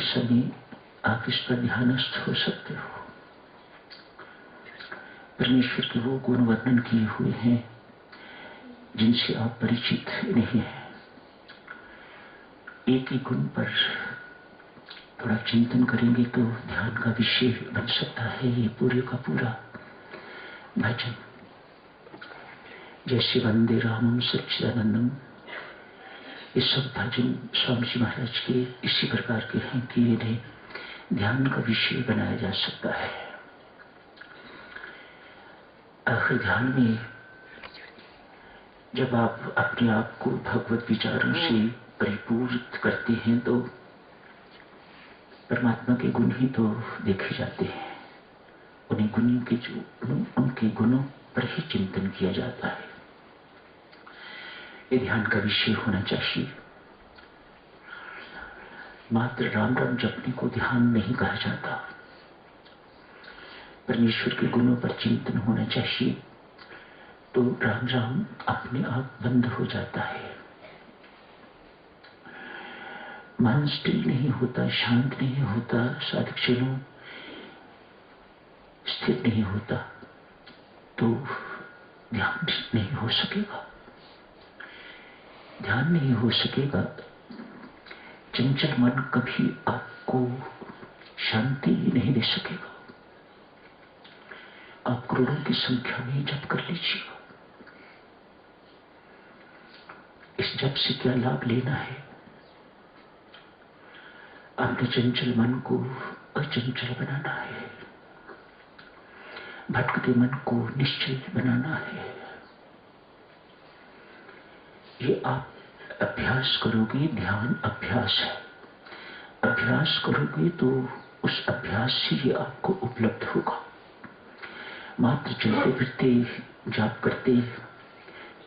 इस समय आप इस पर ध्यानस्थ हो सकते हो। परमेश्वर के वो गुण वर्णन किए हुए हैं जिनसे आप परिचित नहीं हैं। एक ही गुण पर थोड़ा चिंतन करेंगे तो ध्यान का विषय बन सकता है ये पूरे का पूरा भजन। जैसे वंदे रामम सच्चिदानंदम, ये सब भजन स्वामी जी महाराज के इसी प्रकार के हैं कि इन्हें ध्यान का विषय बनाया जा सकता है। आखिर ध्यान में जब आप अपने आप को भगवत विचारों से परिपूर्ण करते हैं तो परमात्मा के गुण ही तो देखे जाते हैं। उन्हीं गुणों के उनके गुणों पर ही चिंतन किया जाता है। ये ध्यान का विषय होना चाहिए। मात्र राम राम जपने को ध्यान नहीं कहा जाता। परमेश्वर के गुणों पर चिंतन होना चाहिए तो राम राम अपने आप बंद हो जाता है। मन स्थिर नहीं होता, शांत नहीं होता, साधक स्थिर नहीं होता तो ध्यान नहीं हो सकेगा। ध्यान नहीं हो सकेगा। चंचल मन कभी आपको शांति नहीं दे सकेगा। आप करोड़ों की संख्या में जप कर लीजिएगा। इस जप से क्या लाभ लेना है? अपने चंचल मन को अचंचल बनाना है, भटकते मन को निश्चल बनाना है। ये आप अभ्यास करोगे, ध्यान अभ्यास है। अभ्यास करोगे तो उस अभ्यास से ही आपको उपलब्ध होगा। मात्र चलते फिरते जाप करते,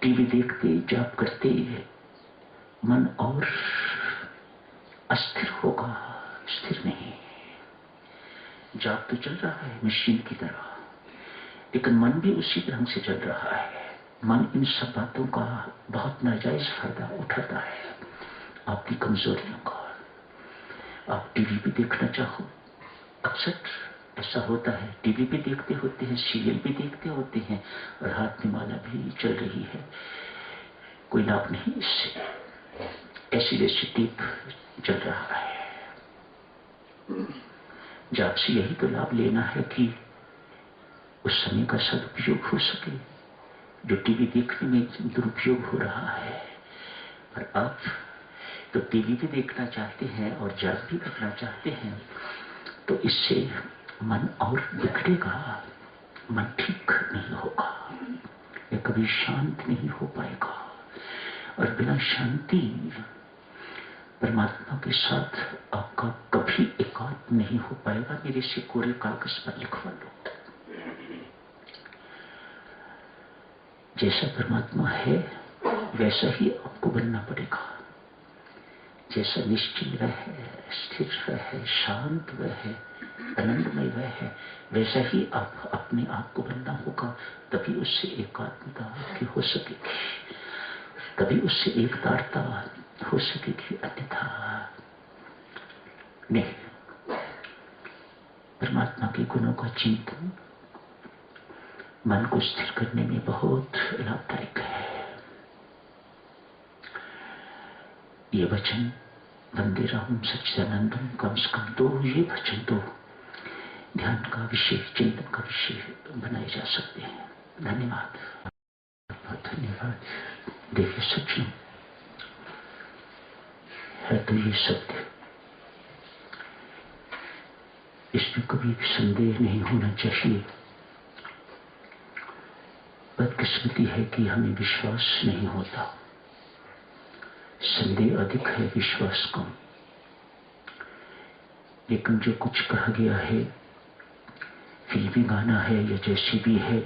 टीवी देखते जाप करते मन और अस्थिर होगा, स्थिर नहीं। जाप तो चल रहा है मशीन की तरह, लेकिन मन भी उसी तरह से चल रहा है। मन इन सब बातों का बहुत नाजायज फायदा उठाता है, आपकी कमजोरियों का। आप टीवी भी देखना चाहो, अक्सर ऐसा होता है, टीवी भी देखते होते हैं, सीरियल भी देखते होते हैं और हाथ में माला भी चल रही है। कोई लाभ नहीं इससे, ऐसी वैसी टीप चल रहा है। जाप से यही तो लाभ लेना है कि उस समय का सदुपयोग हो सके। जो टीवी देखने में दुरुपयोग हो रहा है, और आप तो टीवी भी देखना चाहते हैं और जाप भी करना चाहते हैं, तो इससे मन और बिगड़ेगा, मन ठीक नहीं होगा, ये कभी शांत नहीं हो पाएगा। और बिना शांति परमात्मा के साथ आपका कभी एकात्म नहीं हो पाएगा। मेरे से कोरे कागज पर लिखवा लो। जैसा परमात्मा है वैसा ही आपको बनना पड़ेगा। जैसा निश्चित वह है, स्थिर वह है, शांत वह है, आनंदमय वह है, वैसा ही आप अपने आप को बनना होगा। तभी उससे एकात्मता की हो सकेगी, तभी उससे एकतारता हो सकेगी, अन्यथा नहीं। परमात्मा के गुणों का चिंतन मन को स्थिर करने में बहुत लाभदायक है। ये वचन वंदे रामम सच्चिदानंदम, कम से कम दो ये वचन तो ध्यान का विषय, चिंतन का विषय बनाए जा सकते हैं। धन्यवाद, बहुत धन्यवाद। देखिए सच्चों है तो ये सत्य, इसमें कभी भी संदेह नहीं होना चाहिए। बदकिस्मती है कि हमें विश्वास नहीं होता, संदेह अधिक है, विश्वास कम। लेकिन जो कुछ कहा गया है, फिल्मी गाना है या जैसी भी है,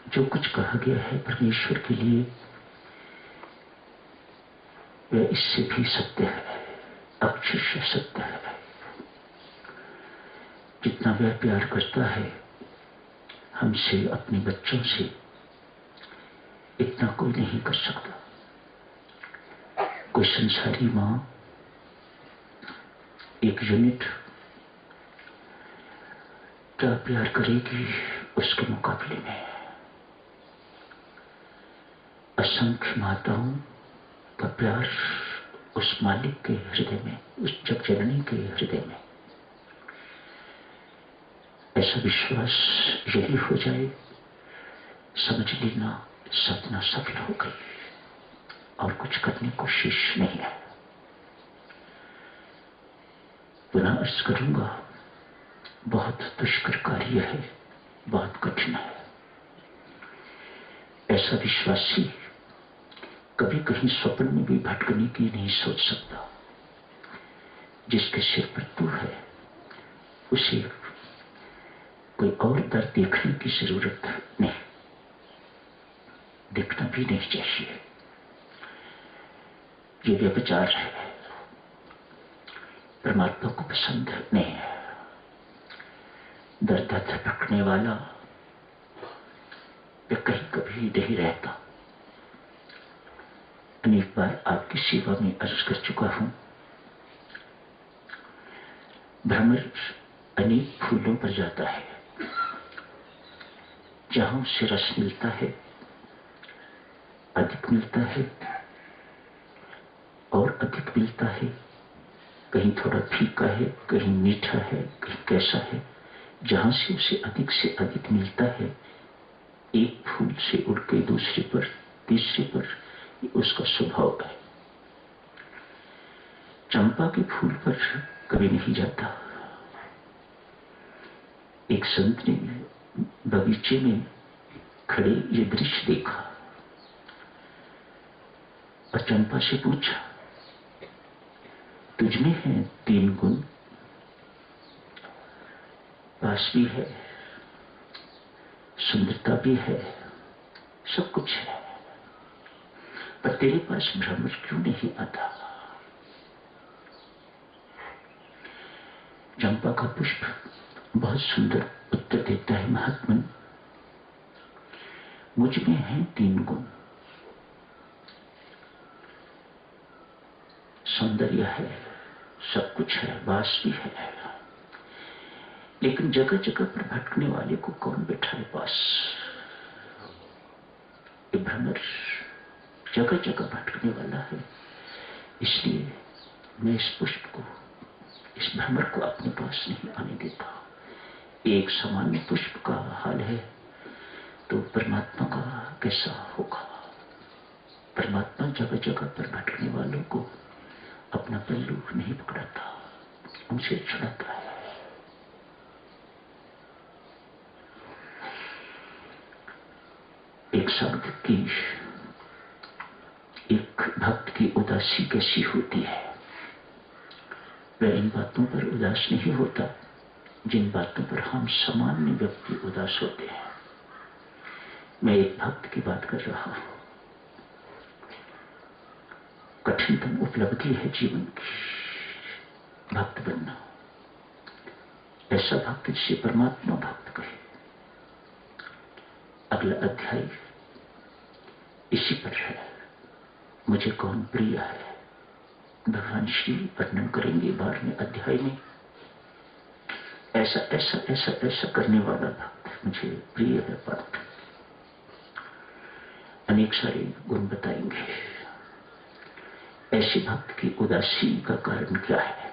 जो कुछ कहा गया है परमेश्वर के लिए, वह इससे भी सत्य है, अक्षरशः सत्य है। जितना वह प्यार करता है हमसे, अपने बच्चों से, इतना कोई नहीं कर सकता। कोई संसारी माँ एक यूनिट क्या प्यार करेगी उसके मुकाबले में असंख्य माताओं का प्यार उस मालिक के हृदय में, उस जगजननी के हृदय में। ऐसा विश्वास यदि हो जाए, समझ लेना सपना सफल हो गई और कुछ करने को शेष नहीं है। पुनः अर्ज करूंगा, बहुत दुष्कर कार्य है, बहुत कठिन है। ऐसा विश्वासी कभी कहीं स्वप्न में भी भटकने की नहीं सोच सकता। जिसके सिर पर तू है उसे कोई और दर देखने की जरूरत नहीं, देखना भी नहीं चाहिए। ये व्यभिचार है, परमात्मा को पसंद नहीं है। दर दर भटकने वाला वे कहीं कभी नहीं रहता। अनेक बार आपकी सेवा में अर्ज कर चुका हूं, भ्रमर अनेक फूलों पर जाता है, जहां उसे रस मिलता है, अधिक मिलता है और अधिक मिलता है। कहीं थोड़ा फीका है, कहीं मीठा है, कहीं कैसा है। जहां से उसे अधिक मिलता है, एक फूल से उड़ के दूसरे पर, तीसरे पर, ये उसका स्वभाव है। चंपा के फूल पर कभी नहीं जाता। एक संत ने बगीचे में खड़े ये दृश्य देखा और चंपा से पूछा, तुझमें है 3 गुण, पास भी है, सुंदरता भी है, सब कुछ है, पर तेरे पास भ्रमर क्यों नहीं आता? चंपा का पुष्प बहुत सुंदर उत्तर देता है, महात्मन, मुझ में है 3 गुण, सौंदर्य है, सब कुछ है, वास भी है, लेकिन जगह जगह पर भटकने वाले को कौन बैठाए पास? ये भ्रमर जगह जगह भटकने वाला है, इसलिए मैं इस पुष्प को, इस भ्रमर को अपने पास नहीं आने देता। एक सामान्य पुष्प का हाल है तो परमात्मा का कैसा होगा? परमात्मा जगह जगह पर भटकने वालों को अपना पल्लू नहीं पकड़ाता, उनसे छुड़ाता है। एक शब्द की, एक भक्त की उदासी कैसी होती है। वह इन बातों पर उदास नहीं होता जिन बातों पर हम सामान्य व्यक्ति उदास होते हैं। मैं एक भक्त की बात कर रहा हूं। कठिनतम उपलब्धि है जीवन की, भक्त बनना। ऐसा भक्त जिसे परमात्मा भक्त कहे। अगला अध्याय इसी पर है, मुझे कौन प्रिय है। भगवान श्री वर्णन करेंगे 12वें अध्याय में। ऐसा ऐसा ऐसा ऐसा करने वाला भक्त मुझे प्रिय है। भक्त अनेक सारे गुण बताएंगे। ऐसे भक्त की उदासी का कारण क्या है?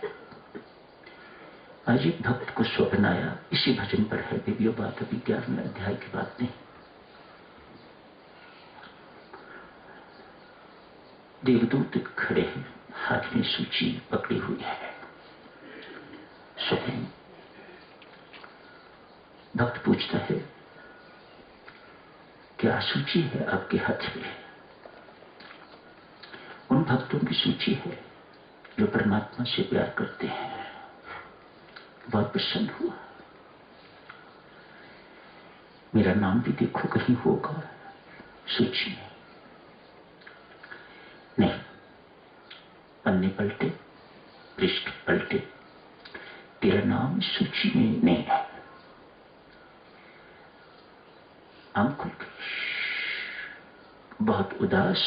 आज एक भक्त को स्वप्न आया, इसी भजन पर है दिव्य बात, अभी 11वें अध्याय की बात नहीं। देवदूत खड़े हैं, हाथ में सूची पकड़ी हुई है। स्वप्न भक्त पूछता है, क्या सूची है आपके हाथ में? उन भक्तों की सूची है जो परमात्मा से प्यार करते हैं। बहुत प्रसन्न हुआ। मेरा नाम भी देखो कहीं होगा सूची में। नहीं, पन्ने पलटे, पृष्ठ पलटे, तेरा नाम सूची में नहीं है। आंख खुल गई। बहुत उदास,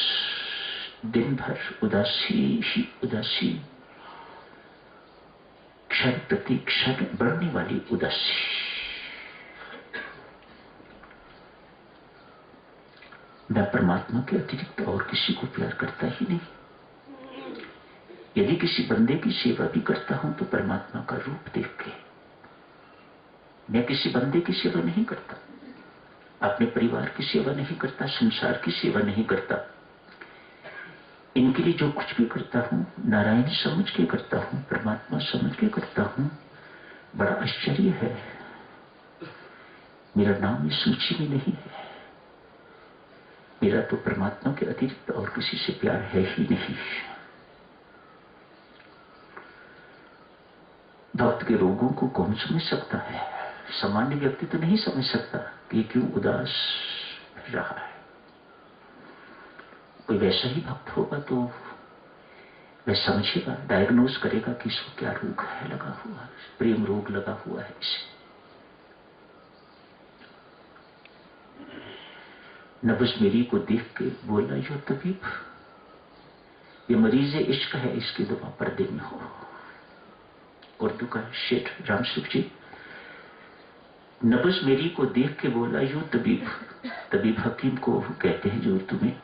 दिन भर उदासी ही उदासी। क्षण प्रति क्षण बढ़ने वाली उदासी। मैं परमात्मा के अतिरिक्त और किसी को प्यार करता ही नहीं। यदि किसी बंदे की सेवा भी करता हूं तो परमात्मा का रूप देख के। मैं किसी बंदे की सेवा नहीं करता, अपने परिवार की सेवा नहीं करता, संसार की सेवा नहीं करता। इनके लिए जो कुछ भी करता हूं नारायण समझ के करता हूं, परमात्मा समझ के करता हूं। बड़ा आश्चर्य है, मेरा नाम इस सूची में नहीं है। मेरा तो परमात्मा के अतिरिक्त और किसी से प्यार है ही नहीं। भक्त के रोगों को कौन समझ सकता है? सामान्य व्यक्ति तो नहीं समझ सकता कि क्यों उदास रहा है। कोई वैसा ही भक्त होगा तो वह समझेगा, डायग्नोज करेगा कि इसको क्या रोग है लगा हुआ, प्रेम रोग लगा हुआ है इसे। नब्ज मेरी को देख के बोला, यो तबीब, ये मरीज इश्क है, इसकी दवा पर्दे में हो। उर्दू का शेर रामसुख जी। नब्ज मेरी को देख के बोला, यो तबीब, तबीब हकीम को कहते हैं जो उर्दू में,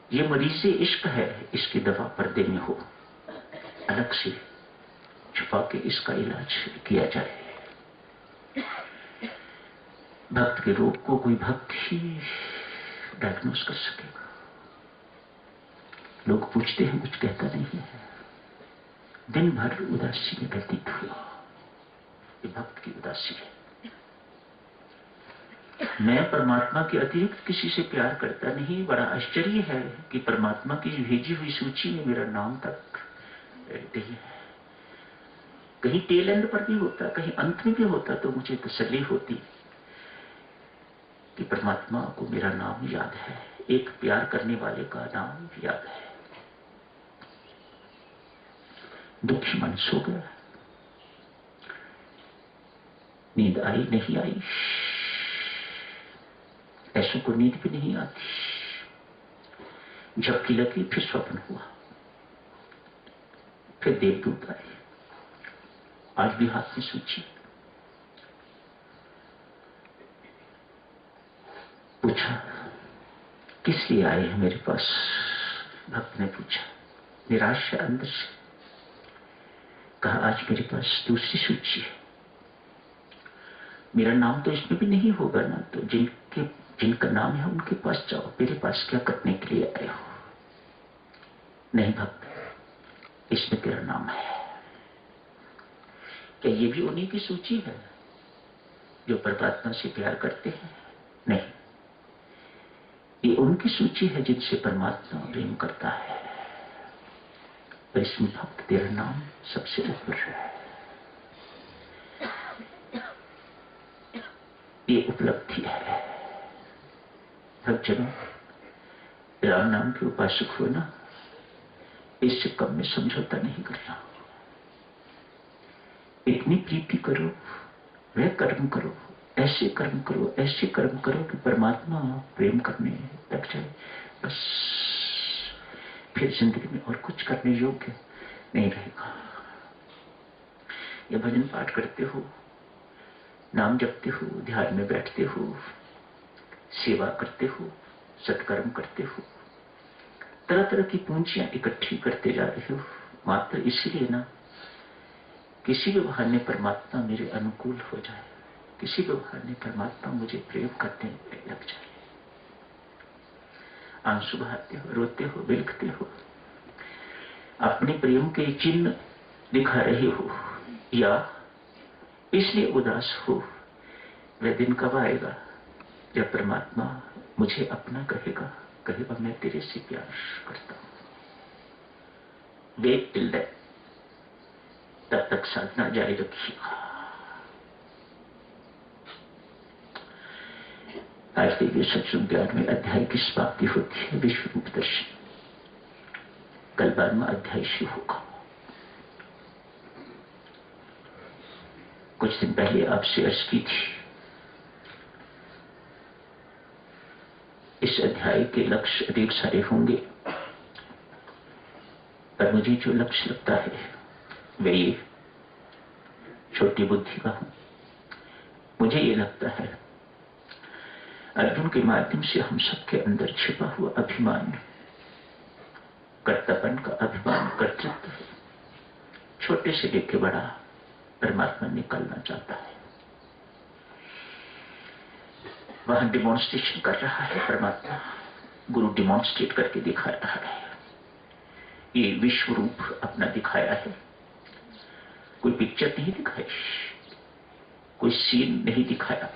ये मरीज इश्क है, इसकी दवा पर्दे में हो, अलग से छुपा के इसका इलाज किया जाए। भक्त के रोग को कोई भक्त ही डायग्नोस कर सकेगा। लोग पूछते हैं, कुछ कहता नहीं है। दिन भर उदासी में व्यतीत हुआ, ये भक्त की उदासी है। मैं परमात्मा के अतिरिक्त किसी से प्यार करता नहीं। बड़ा आश्चर्य है कि परमात्मा की भेजी हुई सूची में मेरा नाम तक नहीं है। कहीं टेल एंड पर भी होता, कहीं अंत में भी होता तो मुझे तसल्ली होती कि परमात्मा को मेरा नाम याद है, एक प्यार करने वाले का नाम याद है। दुखी मन सो गया, नींद आई नहीं आई, ऐसों को नींद भी नहीं आती। झपकी लगी, फिर स्वप्न हुआ, फिर देवदूत आए। आज भी हाथ में सूची। पूछा, किस लिए आए हैं मेरे पास? भक्त ने पूछा, निराश है अंदर से। कहा, आज मेरे पास दूसरी सूची है, मेरा नाम तो इसमें भी नहीं होगा ना, तो जिनका नाम है उनके पास जाओ, मेरे पास क्या करने के लिए आए हो? नहीं भक्त, इसमें तेरा नाम है। क्या ये भी उन्हीं की सूची है जो परमात्मा से प्यार करते हैं? नहीं, ये उनकी सूची है जिनसे परमात्मा प्रेम करता है। और इसमें भक्त तेरा नाम सबसे ऊपर है। ये उपलब्धि है। भक्तजनों, राम नाम के उपासक हो ना, इससे कम में समझौता नहीं करना। इतनी प्रीति करो, वह कर्म करो, ऐसे कर्म करो, ऐसे कर्म करो कि परमात्मा प्रेम करने लग जाए। बस फिर जिंदगी में और कुछ करने योग्य नहीं रहेगा। ये भजन पाठ करते हो, नाम जपते हो, ध्यान में बैठते हो, सेवा करते हो, सत्कर्म करते हो, तरह तरह की पूंजियां इकट्ठी करते जा रहे हो, मात्र इसलिए ना किसी भी बहाने परमात्मा मेरे अनुकूल हो जाए, किसी भी बहाने परमात्मा मुझे प्रेम करने लग जाए। आंसू बहाते हो, रोते हो, बिलखते हो, अपने प्रेम के चिन्ह दिखा रहे हो, या इसलिए उदास हो। वह दिन कब आएगा जब परमात्मा मुझे अपना कहेगा, कहेगा मैं तेरे से प्यार करता हूं। वेट टिल दैट, तब तक साधना जारी रखिएगा। आज देखिए सत्संग ज्ञान में अध्याय की समाप्ति होती है, विश्व रूप दर्शन। कल 12वां अध्याय शुरू होगा। कुछ दिन पहले आपसे अर्ज की थी, इस अध्याय के लक्ष्य अनेक सारे होंगे, पर मुझे जो लक्ष्य लगता है मैं ये छोटी बुद्धि का हूं। मुझे ये लगता है अर्जुन के माध्यम से हम सबके अंदर छिपा हुआ अभिमान, कर्तव्यपन का अभिमान, कर्तृत्व छोटे से लेके बड़ा परमात्मा निकालना चाहता है। वहां डिमॉन्स्ट्रेशन कर रहा है परमात्मा, गुरु डिमॉन्स्ट्रेट करके दिखा रहा है। ये विश्व रूप अपना दिखाया है, कोई पिक्चर नहीं दिखाई, कोई सीन नहीं दिखाया।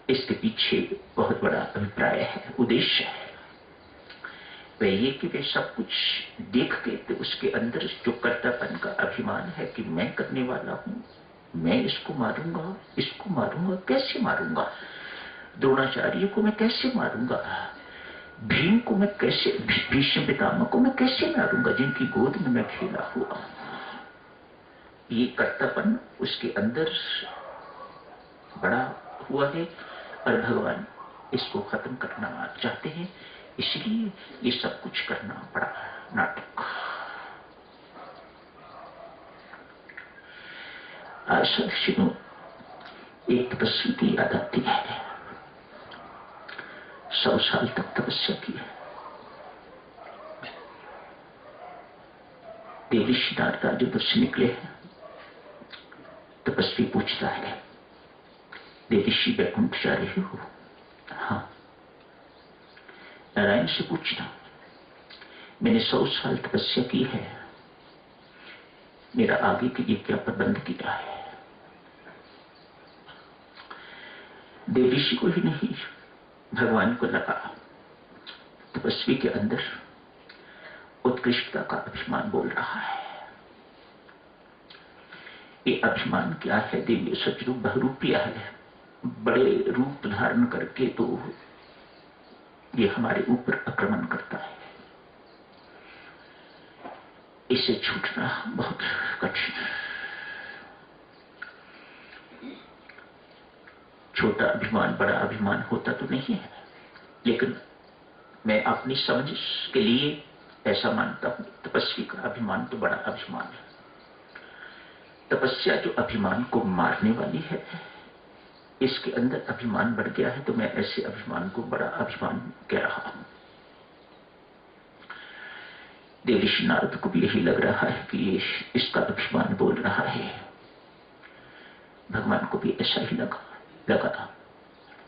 इसके पीछे बहुत बड़ा अभिप्राय है, उद्देश्य है। वह ये कि वे सब कुछ देख के तो उसके अंदर जो कर्तव्यपन का अभिमान है कि मैं करने वाला हूं, मैं इसको मारूंगा, इसको मारूंगा, कैसे मारूंगा, द्रोणाचार्य को मैं कैसे मारूंगा, भीम को मैं कैसे, भीष्म पितामह को मैं कैसे मारूंगा जिनकी गोद में मैं खेला हुआ। ये कर्तव्यपन उसके अंदर बड़ा हुआ है और भगवान इसको खत्म करना चाहते हैं, इसलिए ये सब कुछ करना पड़ा नाटक। आज एक तपस्वी की याद आती है, 100 साल तक तपस्या की है। देवऋषि नारद उधर से निकले हैं। तपस्वी पूछता है, देवऋषि वैकुंठ जा रहे हो? हाँ। नारायण से पूछना, मैंने 100 साल तपस्या की है, मेरा आगे के लिए क्या प्रबंध किया है? देवऋषि को ही नहीं, भगवान को लगा तपस्वी के अंदर उत्कृष्टता का अभिमान बोल रहा है। ये अभिमान क्या है? दिव्य सचरूप बहुरूपिया है, बड़े रूप धारण करके तो ये हमारे ऊपर आक्रमण करता है। इसे छूटना बहुत कठिन है। छोटा अभिमान बड़ा अभिमान होता तो नहीं है, लेकिन मैं अपनी समझ के लिए ऐसा मानता हूं, तपस्वी का अभिमान तो बड़ा अभिमान है। तपस्या जो अभिमान को मारने वाली है, इसके अंदर अभिमान बढ़ गया है, तो मैं ऐसे अभिमान को बड़ा अभिमान कह रहा हूं। देवऋषि नारद को भी यही लग रहा है कि ये इसका अभिमान बोल रहा है। भगवान को भी ऐसा ही लगा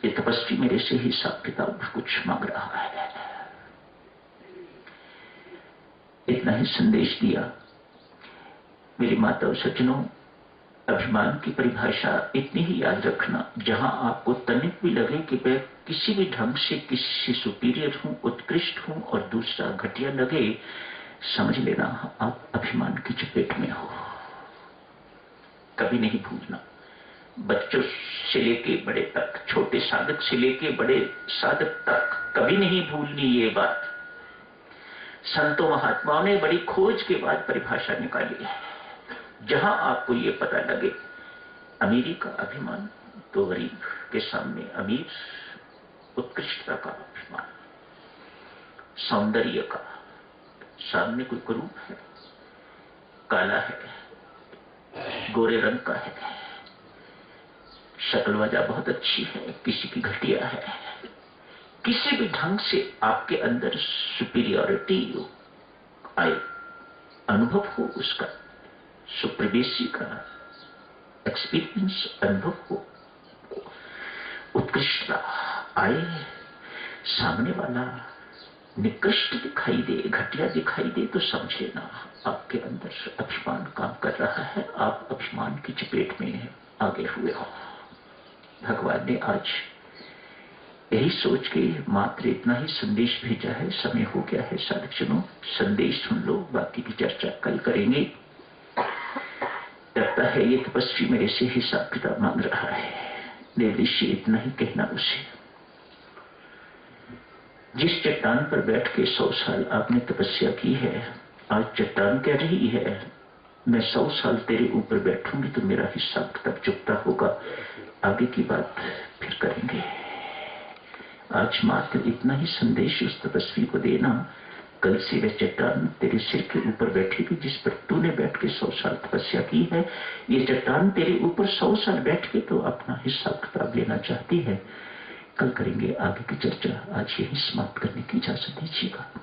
ये तपस्वी मेरे से हिसाब किताब कुछ मांग रहा है। इतना ही संदेश दिया। मेरी माता और सज्जनों, अभिमान की परिभाषा इतनी ही याद रखना, जहां आपको तनिक भी लगे कि मैं किसी भी ढंग से किसी सुपीरियर हूं, उत्कृष्ट हूं और दूसरा घटिया लगे, समझ लेना आप अभिमान की चपेट में हो। कभी नहीं भूलना। बच्चों से लेके बड़े तक, छोटे साधक से लेके बड़े साधक तक कभी नहीं भूलनी ये बात। संतों महात्माओं ने बड़ी खोज के बाद परिभाषा निकाली है। जहां आपको ये पता लगे अमीरी का अभिमान, तो गरीब के सामने अमीर, उत्कृष्टता का अभिमान, सौंदर्य का सामने कोई कुरूप है, काला है, गोरे रंग का है, शक्ल वजह बहुत अच्छी है, किसी की घटिया है, किसी भी ढंग से आपके अंदर सुपीरियरिटी आए, अनुभव हो उसका, सुप्रीमेसी का एक्सपीरियंस अनुभव हो, उत्कृष्टता आए, सामने वाला निकृष्ट दिखाई दे, घटिया दिखाई दे, तो समझ लेना आपके अंदर अभिमान काम कर रहा है, आप अभिमान की चपेट में आगे हुए हो। भगवान ने आज यही सोच के मात्र इतना ही संदेश भेजा है। समय हो गया है साधकजनों, संदेश सुन लो, बाकी की चर्चा कल करेंगे। लगता है ये तपस्वी मेरे से हिसाब किताब मांग रहा है। देवऋषि इतना ही कहना उसे, जिस चट्टान पर बैठ के 100 साल आपने तपस्या की है, आज चट्टान कह रही है मैं 100 साल तेरे ऊपर बैठूंगी तो मेरा हिसाब किताब चुकता होगा, आगे की बात फिर करेंगे। आज मात्र इतना ही संदेश उस तपस्वी को देना कल से वह चट्टान तेरे सिर के ऊपर बैठेगी जिस पर तूने बैठ के 100 साल तपस्या की है। ये चट्टान तेरे ऊपर 100 साल बैठ के तो अपना हिसाब किताब लेना चाहती है। कल करेंगे आगे की चर्चा। आज यही समाप्त करने की इजाजत दीजिएगा।